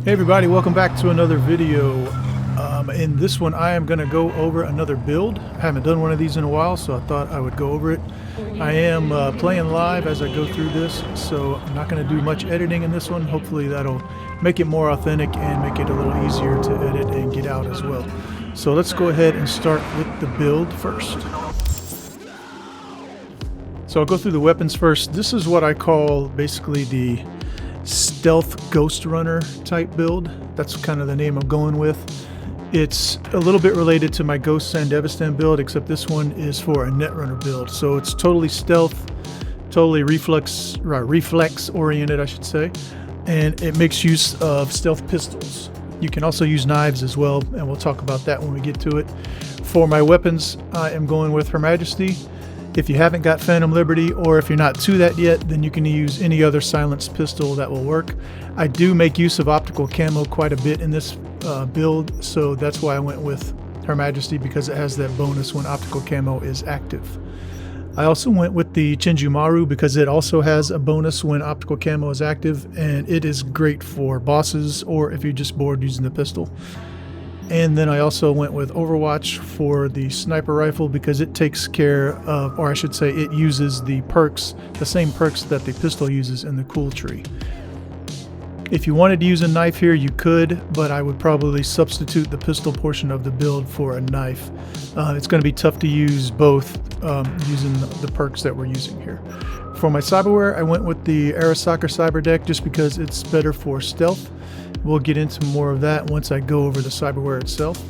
Hey everybody, welcome back to another video. In this one I am going to go over another build. I haven't done one of these in a while, so I thought I would go over it. I am playing live as I go through this, so I'm not going to do much editing in this one. Hopefully that'll make it more authentic and make it a little easier to edit and get out as well. So let's go ahead and start with the build first. So I'll go through the weapons first. This is what I call basically the stealth ghost runner type build. That's kind of the name I'm going with. It's a little bit related to my Ghost Sandevistan build, except this one is for a Netrunner build. So it's totally stealth, totally reflex oriented, I should say, and it makes use of stealth pistols. You can also use knives as well, and we'll talk about that when we get to it. For my weapons, I am going with Her Majesty. If you haven't got Phantom Liberty, or if you're not to that yet, then you can use any other silenced pistol that will work. I do make use of optical camo quite a bit in this build, so that's why I went with Her Majesty, because it has that bonus when optical camo is active. I also went with the Jinchu Maru because it also has a bonus when optical camo is active, and it is great for bosses or if you're just bored using the pistol. And then I also went with Overwatch for the sniper rifle because it takes care of, or I should say it uses the perks, the same perks that the pistol uses in the cool tree. If you wanted to use a knife here, you could, but I would probably substitute the pistol portion of the build for a knife. It's going to be tough to use both using the perks that we're using here. For my Cyberware, I went with the Arasaka Cyber deck just because it's better for stealth. We'll get into more of that once I go over the Cyberware itself.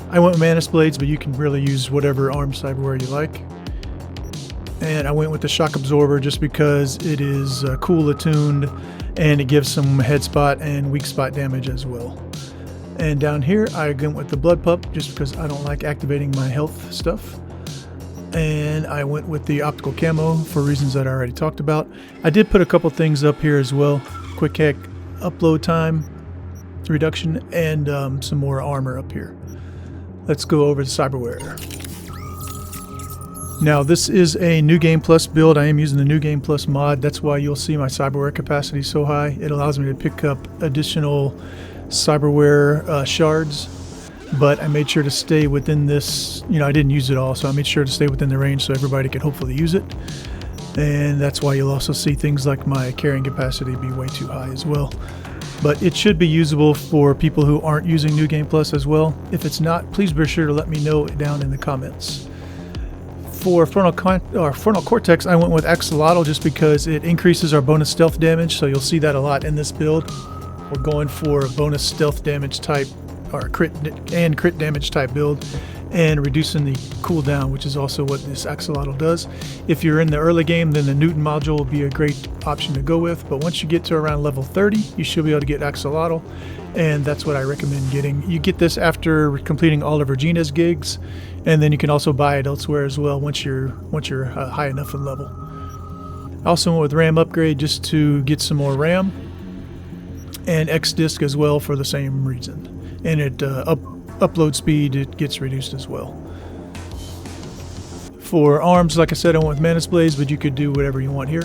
I went with Manus Blades, but you can really use whatever arm Cyberware you like. And I went with the Shock Absorber just because it is cool attuned and it gives some head spot and weak spot damage as well. And down here I went with the Blood Pup just because I don't like activating my health stuff. And I went with the optical camo for reasons that I already talked about. I did put a couple things up here as well. Quick hack upload time reduction and some more armor up here. Let's go over the Cyberware. Now this is a New Game Plus build. I am using the New Game Plus mod. That's why you'll see my Cyberware capacity so high. It allows me to pick up additional Cyberware shards, but I made sure to stay within this, I didn't use it all, so I made sure to stay within the range so everybody could hopefully use it. And that's why you'll also see things like my carrying capacity be way too high as well. But it should be usable for people who aren't using New Game Plus as well. If it's not, please be sure to let me know down in the comments. For frontal cortex, I went with Axolotl just because it increases our bonus stealth damage, so you'll see that a lot in this build. We're going for a bonus stealth damage type, or crit damage type build, and reducing the cooldown, which is also what this Axolotl does. If you're in the early game, then the Newton module will be a great option to go with, but once you get to around level 30, you should be able to get Axolotl, and that's what I recommend getting. You get this after completing all of Regina's gigs, and then you can also buy it elsewhere as well once you're high enough in level. I also went with RAM upgrade just to get some more RAM, and X disk as well for the same reason, and it upload speed, it gets reduced as well. For arms, like I said, I went with Manus Blades, but you could do whatever you want here.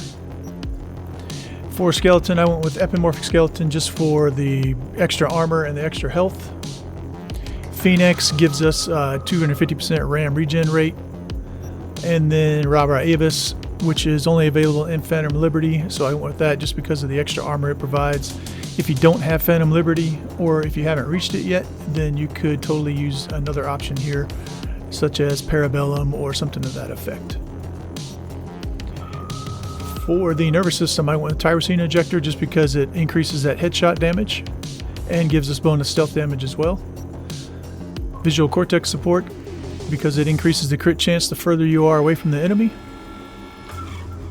For skeleton, I went with Epimorphic Skeleton just for the extra armor and the extra health. Phoenix gives us 250% RAM regen rate. And then Rabra Avis, which is only available in Phantom Liberty, so I went with that just because of the extra armor it provides. If you don't have Phantom Liberty, or if you haven't reached it yet, then you could totally use another option here, such as Parabellum or something to that effect. For the nervous system, I went with Tyrosine Injector just because it increases that headshot damage and gives us bonus stealth damage as well. Visual Cortex support because it increases the crit chance the further you are away from the enemy.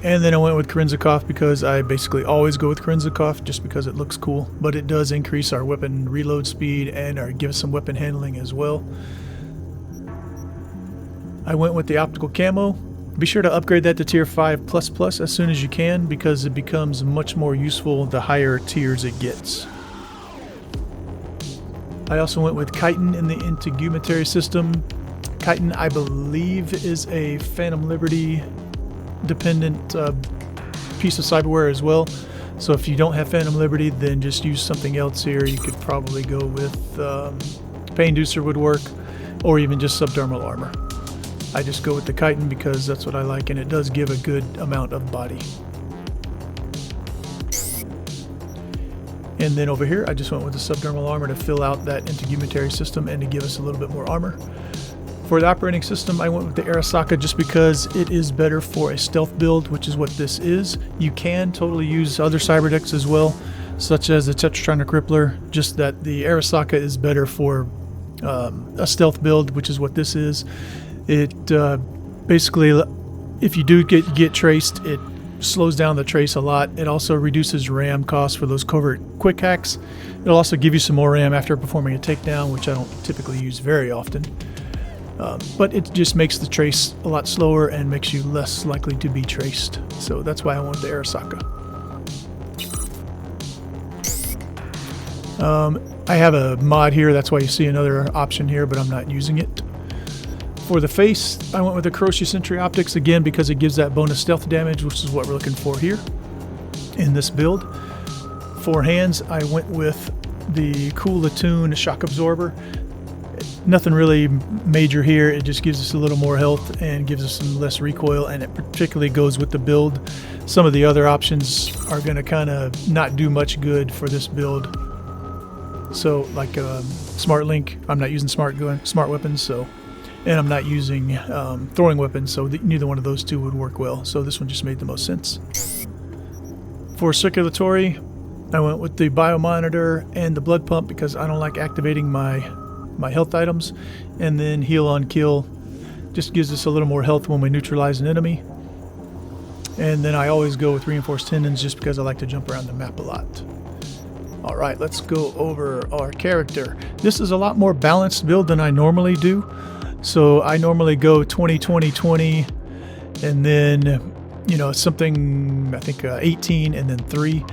And then I went with Korenzikov because I basically always go with Korenzikov just because it looks cool, but it does increase our weapon reload speed and give us some weapon handling as well. I went with the optical camo. Be sure to upgrade that to tier 5++ as soon as you can because it becomes much more useful the higher tiers it gets. I also went with Chitin in the integumentary system. Chitin, I believe, is a Phantom Liberty dependent piece of Cyberware as well. So if you don't have Phantom Liberty, then just use something else here. You could probably go with Pain Inducer would work, or even just subdermal armor. I just go with the chitin because that's what I like, and it does give a good amount of body. And then over here, I just went with the subdermal armor to fill out that integumentary system and to give us a little bit more armor. For the operating system, I went with the Arasaka just because it is better for a stealth build, which is what this is. You can totally use other cyber decks as well, such as the Tetratronic Crippler, just that the Arasaka is better for a stealth build, which is what this is. It basically, if you do get traced, it slows down the trace a lot. It also reduces RAM costs for those covert quick hacks. It'll also give you some more RAM after performing a takedown, which I don't typically use very often. But it just makes the trace a lot slower and makes you less likely to be traced. So that's why I want the Arasaka. I have a mod here, that's why you see another option here, but I'm not using it. For the face, I went with the Ferocious Sentry Optics again because it gives that bonus stealth damage, which is what we're looking for here in this build. For hands, I went with the Cool Attune Shock Absorber. Nothing really major here, it just gives us a little more health and gives us some less recoil, and it particularly goes with the build. Some of the other options are going to kind of not do much good for this build. So like Smart Link, I'm not using smart weapons, so, and I'm not using throwing weapons, so neither one of those two would work well. So this one just made the most sense. For circulatory, I went with the Biomonitor and the Blood Pump because I don't like activating my health items. And then Heal on Kill just gives us a little more health when we neutralize an enemy. And then I always go with Reinforced Tendons just because I like to jump around the map a lot. Alright, let's go over our character. This is a lot more balanced build than I normally do. So I normally go 20-20-20 and then, you know, something, I think 18 and then 3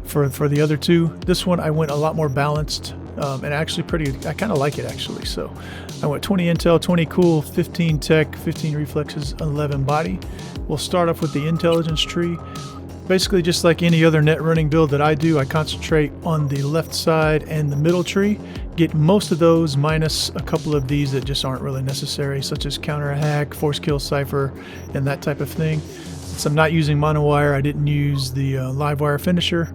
for the other two. This one I went a lot more balanced and actually I kind of like it actually. So I went 20 intel, 20 cool, 15 tech, 15 reflexes, 11 body. We'll start off with the intelligence tree. Basically, just like any other net running build that I do, I concentrate on the left side and the middle tree. Get most of those minus a couple of these that just aren't really necessary, such as counter hack, force kill cipher, and that type of thing. Since I'm not using monowire, I didn't use the live wire finisher.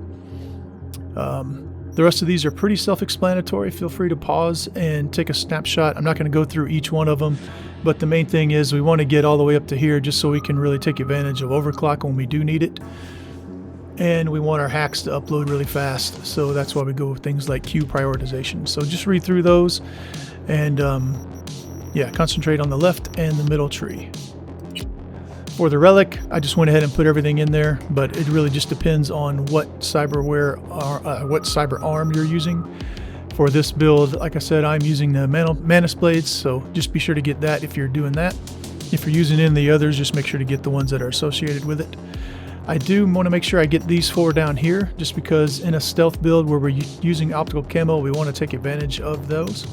The rest of these are pretty self-explanatory. Feel free to pause and take a snapshot. I'm not going to go through each one of them, but the main thing is we want to get all the way up to here just so we can really take advantage of overclock when we do need it. And we want our hacks to upload really fast, so that's why we go with things like queue prioritization. So just read through those and yeah, concentrate on the left and the middle tree. For the relic, I just went ahead and put everything in there, but it really just depends on what cyberware or what cyber arm you're using. For this build, like I said, I'm using the Manus blades, so just be sure to get that if you're doing that. If you're using any of the others, just make sure to get the ones that are associated with it. I do want to make sure I get these 4 down here, just because in a stealth build where we're using optical camo, we want to take advantage of those.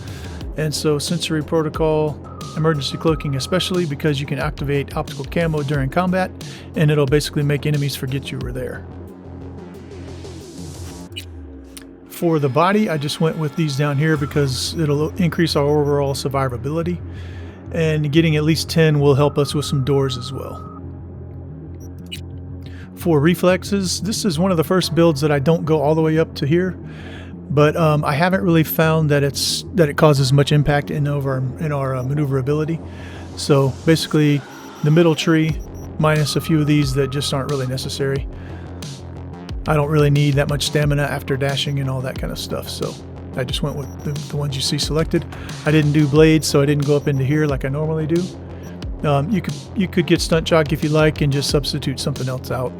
And so sensory protocol, emergency cloaking especially, because you can activate optical camo during combat, and it'll basically make enemies forget you were there. For the body, I just went with these down here because it'll increase our overall survivability, and getting at least 10 will help us with some doors as well. For reflexes, this is one of the first builds that I don't go all the way up to here, but I haven't really found that it causes much impact in our maneuverability. So basically, the middle tree minus a few of these that just aren't really necessary. I don't really need that much stamina after dashing and all that kind of stuff, so I just went with the ones you see selected. I didn't do blades, so I didn't go up into here like I normally do. You could get stunt shock if you like and just substitute something else out.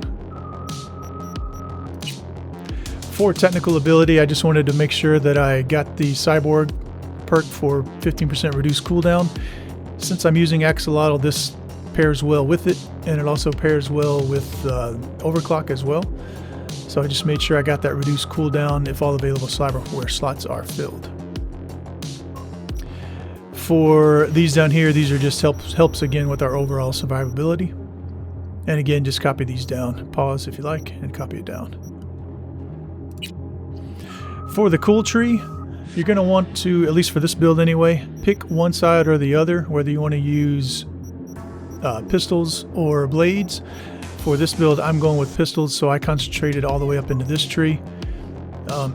For technical ability, I just wanted to make sure that I got the Cyborg perk for 15% reduced cooldown. Since I'm using Axolotl, this pairs well with it, and it also pairs well with Overclock as well. So I just made sure I got that reduced cooldown if all available Cyberware slots are filled. For these down here, these are just helps again with our overall survivability. And again, just copy these down. Pause if you like and copy it down. For the cool tree, you're going to want to, at least for this build anyway, pick one side or the other, whether you want to use pistols or blades. For this build, I'm going with pistols, so I concentrated all the way up into this tree.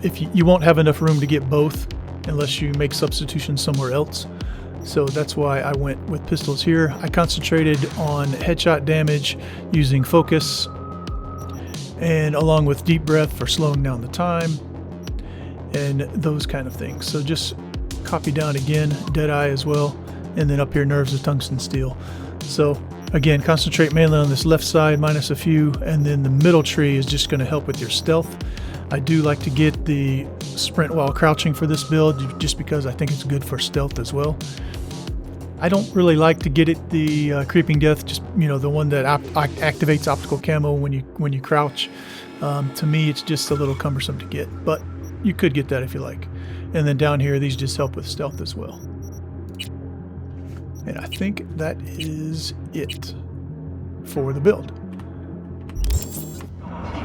If you won't have enough room to get both unless you make substitutions somewhere else. So that's why I went with pistols here. I concentrated on headshot damage using focus, and along with deep breath for slowing down the time, and those kind of things. So just copy down again, Deadeye as well, and then up here, Nerves of Tungsten Steel. So again, concentrate mainly on this left side minus a few, and then the middle tree is just going to help with your stealth. I do like to get the sprint while crouching for this build, just because I think it's good for stealth as well. I don't really like to get it the Creeping Death, just the one that activates optical camo when you crouch. To me, it's just a little cumbersome to get, but you could get that if you like. And then down here, these just help with stealth as well. And I think that is it for the build.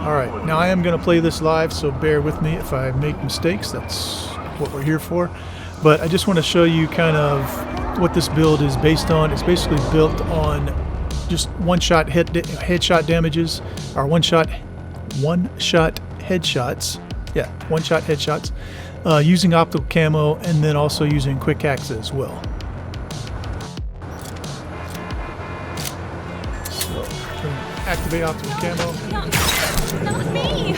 Alright, now I am going to play this live, so bear with me if I make mistakes. That's what we're here for. But I just want to show you kind of what this build is based on. It's basically built on just one-shot headshot damages, or one-shot headshots. Yeah, one-shot headshots, using optical camo, and then also using Quickhacks as well. So, activate optical camo. Not me!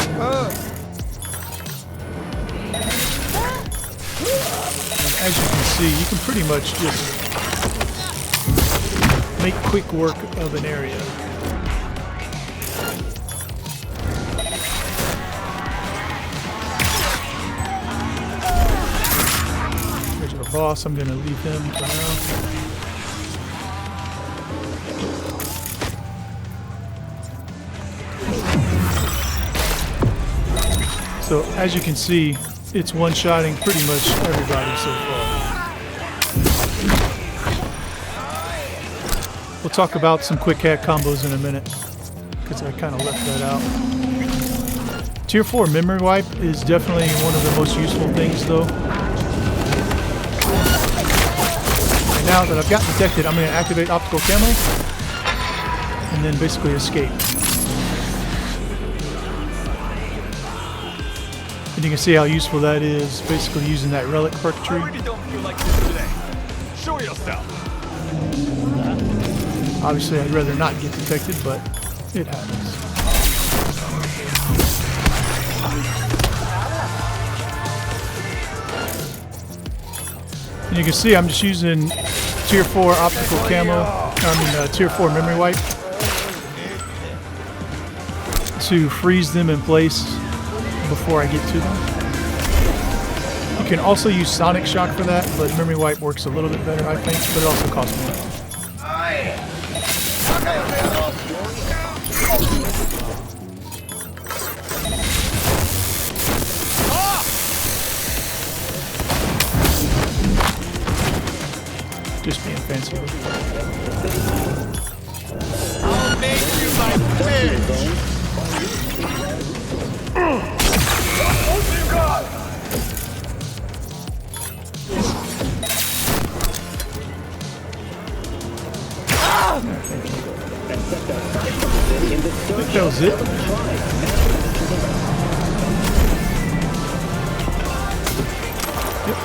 And as you can see, you can pretty much just make quick work of an area. Here's our boss. I'm going to leave him for now. So as you can see, it's one-shotting pretty much everybody so far. We'll talk about some quick hack combos in a minute, because I kind of left that out. Tier 4 memory wipe is definitely one of the most useful things though. And now that I've got detected, I'm going to activate optical camo and then basically escape. And you can see how useful that is, basically using that Relic Tree. I really don't feel like this today. Show yourself. Obviously, I'd rather not get detected, but it happens. And you can see I'm just using Tier 4 optical camo, Tier 4 memory wipe to freeze them in place before I get to them. You can also use Sonic Shock for that, but Memory Wipe works a little bit better, I think, but it also costs more. Just being fancy with it. I'll make you my bitch. I think that was it. Yep.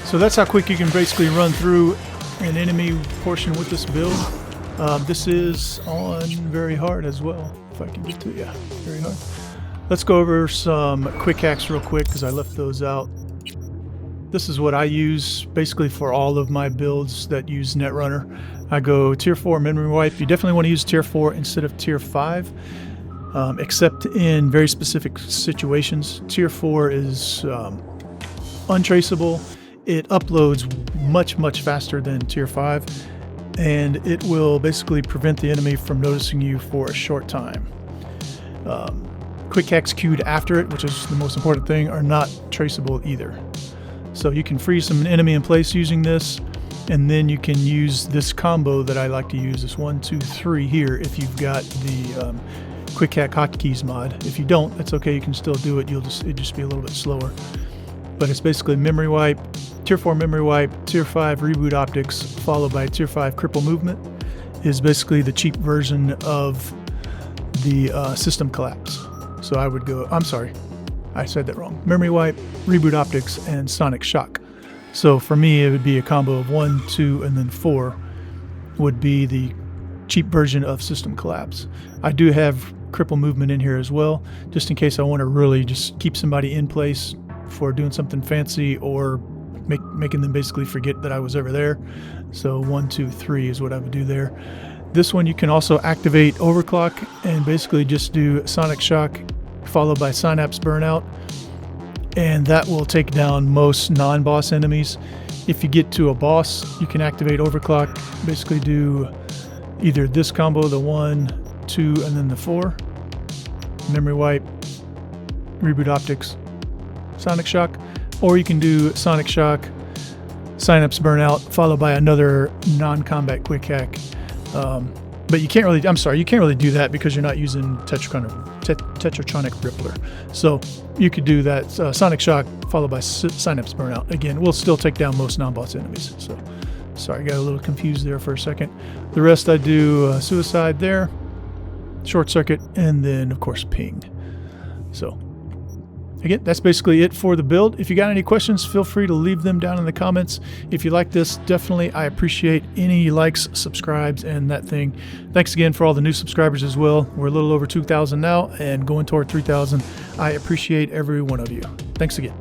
So that's how quick you can basically run through an enemy portion with this build. This is on very hard as well, if I can get to it. Yeah, very hard. Let's go over some quick hacks real quick because I left those out. This is what I use basically for all of my builds that use Netrunner. I go Tier 4 memory wipe. You definitely want to use Tier 4 instead of Tier 5, except in very specific situations. Tier 4 is untraceable. It uploads much faster than Tier 5, and it will basically prevent the enemy from noticing you for a short time. Quick hacks queued after it, which is the most important thing, are not traceable either. So you can freeze an enemy in place using this, and then you can use this combo that I like to use, this 1, 2, 3 here, if you've got the Quick Hack Hotkeys mod. If you don't, that's okay. You can still do it. It'd just be a little bit slower. But it's basically memory wipe, tier 4 memory wipe, tier 5 reboot optics, followed by tier 5 cripple movement. Is basically the cheap version of the system collapse. So I would go, I'm sorry, I said that wrong. Memory wipe, reboot optics, and sonic shock. So for me, it would be a combo of 1, 2, and then 4 would be the cheap version of system collapse. I do have cripple movement in here as well, just in case I want to really just keep somebody in place for doing something fancy or making them basically forget that I was ever there. So 1, 2, 3 is what I would do there. This one you can also activate overclock and basically just do sonic shock followed by synapse burnout, and that will take down most non-boss enemies. If you get to a boss, you can activate overclock, basically do either this combo, the 1, 2, and then the 4, memory wipe, reboot optics, sonic shock, or you can do sonic shock, synapse burnout, followed by another non-combat quick hack. But you can't really, you can't really do that because you're not using Tetratronic Rippler. So you could do that sonic shock followed by synapse burnout. Again, we'll still take down most non-boss enemies. So sorry, got a little confused there for a second. The rest I do suicide there, short circuit, and then of course ping. So again, that's basically it for the build. If you got any questions, feel free to leave them down in the comments. If you like this, definitely I appreciate any likes, subscribes, and that thing. Thanks again for all the new subscribers as well. We're a little over 2,000 now and going toward 3,000. I appreciate every one of you. Thanks again.